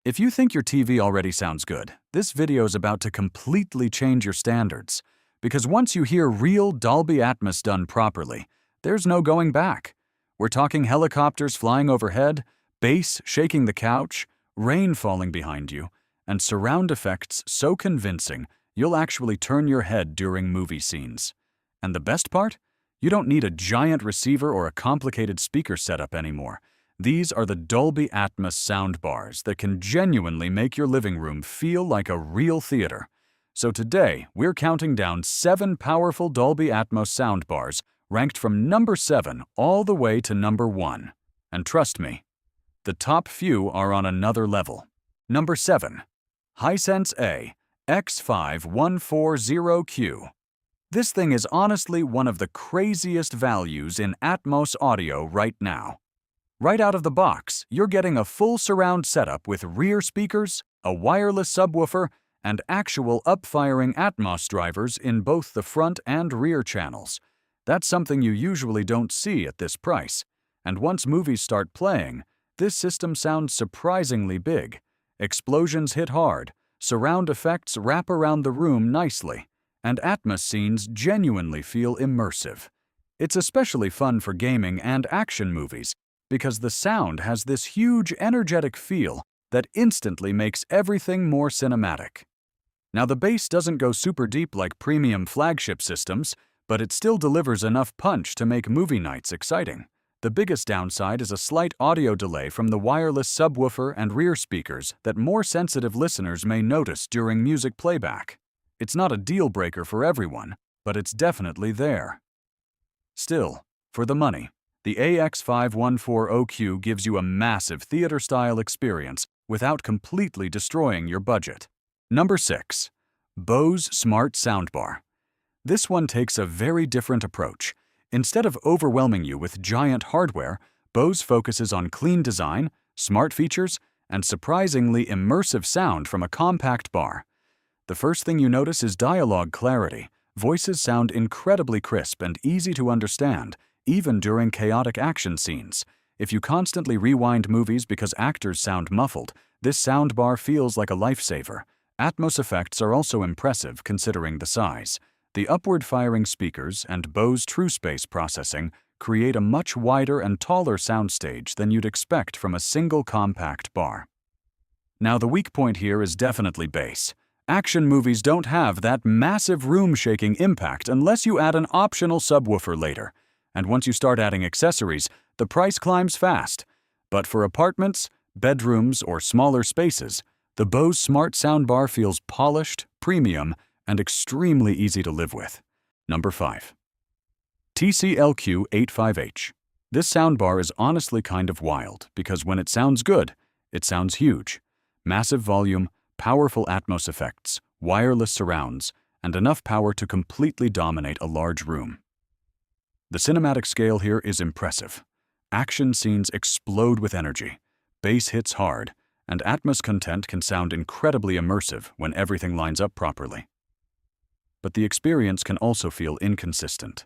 If you think your TV already sounds good, this video is about to completely change your standards. Because once you hear real Dolby Atmos done properly, there's no going back. We're talking helicopters flying overhead, bass shaking the couch, rain falling behind you, and surround effects so convincing you'll actually turn your head during movie scenes. And the best part? You don't need a giant receiver or a complicated speaker setup anymore. These are the Dolby Atmos Soundbars that can genuinely make your living room feel like a real theater. So today, we're counting down 7 powerful Dolby Atmos Soundbars ranked from number 7 all the way to number 1. And trust me, the top few are on another level. Number 7. Hisense AX5140Q. This thing is honestly one of the craziest values in Atmos audio right now. Right out of the box, you're getting a full surround setup with rear speakers, a wireless subwoofer, and actual up-firing Atmos drivers in both the front and rear channels. That's something you usually don't see at this price. And once movies start playing, this system sounds surprisingly big. Explosions hit hard, surround effects wrap around the room nicely, and Atmos scenes genuinely feel immersive. It's especially fun for gaming and action movies, because the sound has this huge energetic feel that instantly makes everything more cinematic. Now the bass doesn't go super deep like premium flagship systems, but it still delivers enough punch to make movie nights exciting. The biggest downside is a slight audio delay from the wireless subwoofer and rear speakers that more sensitive listeners may notice during music playback. It's not a deal breaker for everyone, but it's definitely there. Still, for the money, the AX5140Q gives you a massive theater-style experience without completely destroying your budget. Number 6. Bose Smart Soundbar. This one takes a very different approach. Instead of overwhelming you with giant hardware, Bose focuses on clean design, smart features, and surprisingly immersive sound from a compact bar. The first thing you notice is dialogue clarity. Voices sound incredibly crisp and easy to understand, even during chaotic action scenes. If you constantly rewind movies because actors sound muffled, this soundbar feels like a lifesaver. Atmos effects are also impressive considering the size. The upward-firing speakers and Bose TrueSpace processing create a much wider and taller soundstage than you'd expect from a single compact bar. Now the weak point here is definitely bass. Action movies don't have that massive room-shaking impact unless you add an optional subwoofer later. And once you start adding accessories, the price climbs fast. But for apartments, bedrooms, or smaller spaces, the Bose Smart Soundbar feels polished, premium, and extremely easy to live with. Number 5. TCL Q85H. This soundbar is honestly kind of wild because when it sounds good, it sounds huge. Massive volume, powerful Atmos effects, wireless surrounds, and enough power to completely dominate a large room. The cinematic scale here is impressive. Action scenes explode with energy, bass hits hard, and Atmos content can sound incredibly immersive when everything lines up properly. But the experience can also feel inconsistent.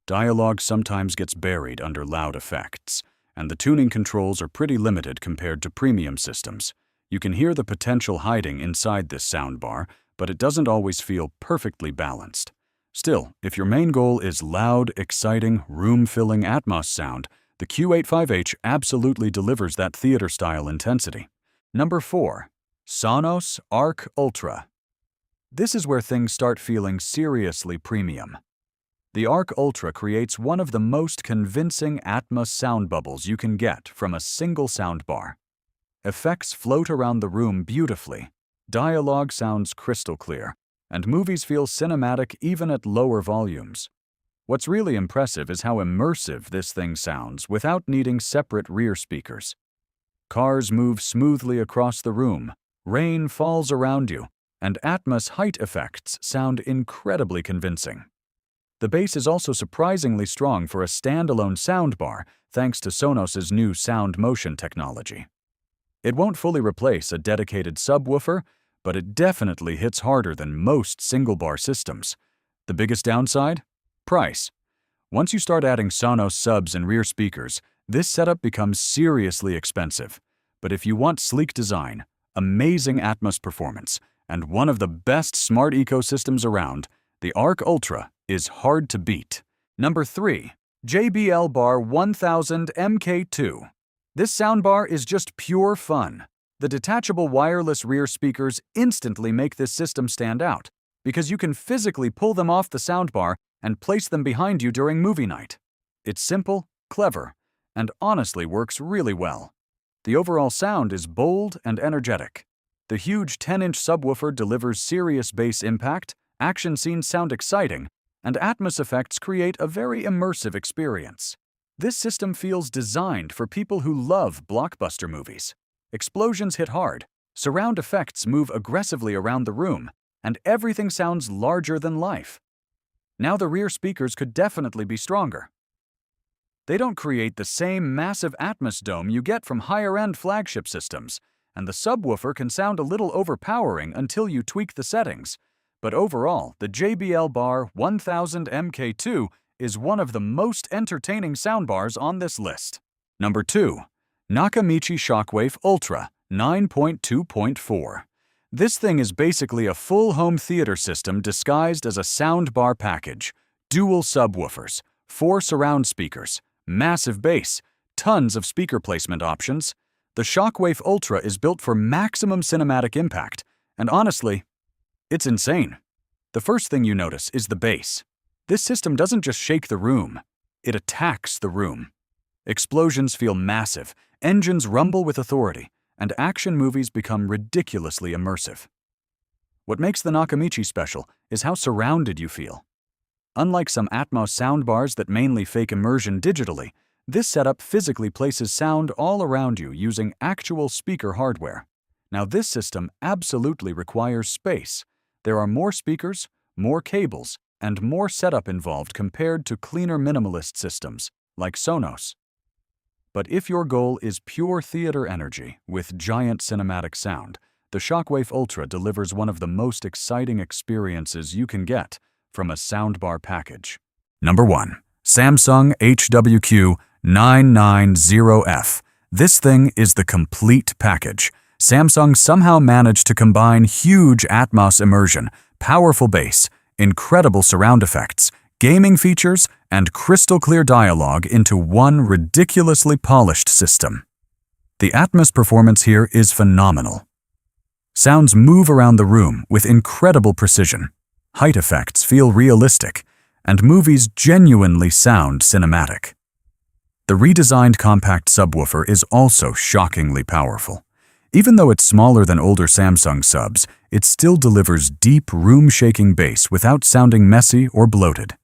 Dialogue sometimes gets buried under loud effects, and the tuning controls are pretty limited compared to premium systems. You can hear the potential hiding inside this soundbar, but it doesn't always feel perfectly balanced. Still, if your main goal is loud, exciting, room-filling Atmos sound, the Q85H absolutely delivers that theater-style intensity. Number 4. Sonos Arc Ultra. This is where things start feeling seriously premium. The Arc Ultra creates one of the most convincing Atmos sound bubbles you can get from a single soundbar. Effects float around the room beautifully, dialogue sounds crystal clear, and movies feel cinematic even at lower volumes. What's really impressive is how immersive this thing sounds without needing separate rear speakers. Cars move smoothly across the room, rain falls around you, and Atmos height effects sound incredibly convincing. The bass is also surprisingly strong for a standalone soundbar thanks to Sonos's new sound motion technology. It won't fully replace a dedicated subwoofer, but it definitely hits harder than most single-bar systems. The biggest downside? Price. Once you start adding Sonos subs and rear speakers, this setup becomes seriously expensive. But if you want sleek design, amazing Atmos performance, and one of the best smart ecosystems around, the Arc Ultra is hard to beat. Number 3. JBL Bar 1000 MK2. This soundbar is just pure fun. The detachable wireless rear speakers instantly make this system stand out because you can physically pull them off the soundbar and place them behind you during movie night. It's simple, clever, and honestly works really well. The overall sound is bold and energetic. The huge 10-inch subwoofer delivers serious bass impact, action scenes sound exciting, and Atmos effects create a very immersive experience. This system feels designed for people who love blockbuster movies. Explosions hit hard, surround effects move aggressively around the room, and everything sounds larger than life. Now the rear speakers could definitely be stronger. They don't create the same massive Atmos dome you get from higher-end flagship systems, and the subwoofer can sound a little overpowering until you tweak the settings. But overall, the JBL Bar 1000 MK2 is one of the most entertaining soundbars on this list. Number 2. Nakamichi Shockwafe Ultra 9.2.4. This thing is basically a full home theater system disguised as a soundbar package. Dual subwoofers, 4 surround speakers, massive bass, tons of speaker placement options. The Shockwafe Ultra is built for maximum cinematic impact, and honestly, it's insane. The first thing you notice is the bass. This system doesn't just shake the room, it attacks the room. Explosions feel massive, engines rumble with authority, and action movies become ridiculously immersive. What makes the Nakamichi special is how surrounded you feel. Unlike some Atmos soundbars that mainly fake immersion digitally, this setup physically places sound all around you using actual speaker hardware. Now this system absolutely requires space. There are more speakers, more cables, and more setup involved compared to cleaner minimalist systems, like Sonos. But if your goal is pure theater energy with giant cinematic sound, the Shockwafe Ultra delivers one of the most exciting experiences you can get from a soundbar package. Number 1. Samsung HWQ990F. This thing is the complete package. Samsung somehow managed to combine huge Atmos immersion, powerful bass, incredible surround effects, gaming features, and crystal-clear dialogue into one ridiculously polished system. The Atmos performance here is phenomenal. Sounds move around the room with incredible precision. Height effects feel realistic, and movies genuinely sound cinematic. The redesigned compact subwoofer is also shockingly powerful. Even though it's smaller than older Samsung subs, it still delivers deep, room-shaking bass without sounding messy or bloated.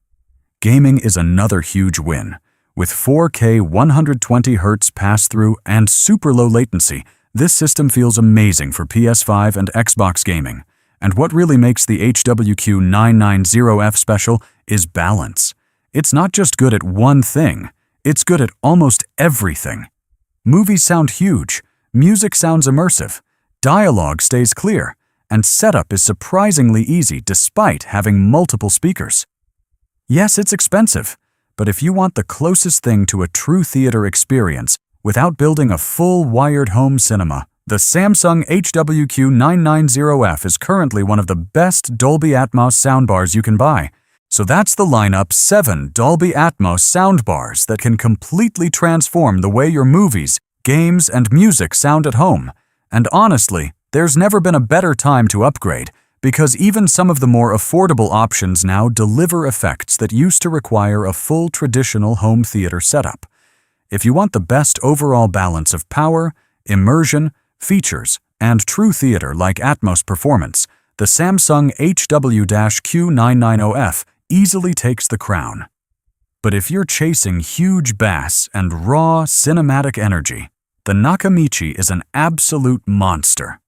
Gaming is another huge win. With 4K 120Hz pass-through and super low latency, this system feels amazing for PS5 and Xbox gaming. And what really makes the HWQ990F special is balance. It's not just good at one thing, it's good at almost everything. Movies sound huge, music sounds immersive, dialogue stays clear, and setup is surprisingly easy despite having multiple speakers. Yes, it's expensive, but if you want the closest thing to a true theater experience without building a full wired home cinema, the Samsung HWQ990F is currently one of the best Dolby Atmos soundbars you can buy. So that's the lineup: 7 Dolby Atmos soundbars that can completely transform the way your movies, games, and music sound at home. And honestly, there's never been a better time to upgrade, because even some of the more affordable options now deliver effects that used to require a full traditional home theater setup. If you want the best overall balance of power, immersion, features, and true theater-like Atmos performance, the Samsung HW-Q990F easily takes the crown. But if you're chasing huge bass and raw cinematic energy, the Nakamichi is an absolute monster.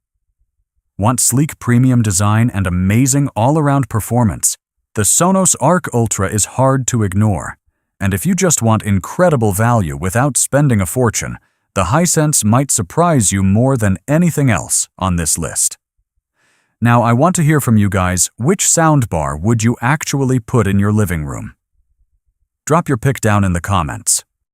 Want sleek premium design and amazing all-around performance? The Sonos Arc Ultra is hard to ignore. And if you just want incredible value without spending a fortune, the Hisense might surprise you more than anything else on this list. Now, I want to hear from you guys. Which soundbar would you actually put in your living room? Drop your pick down in the comments.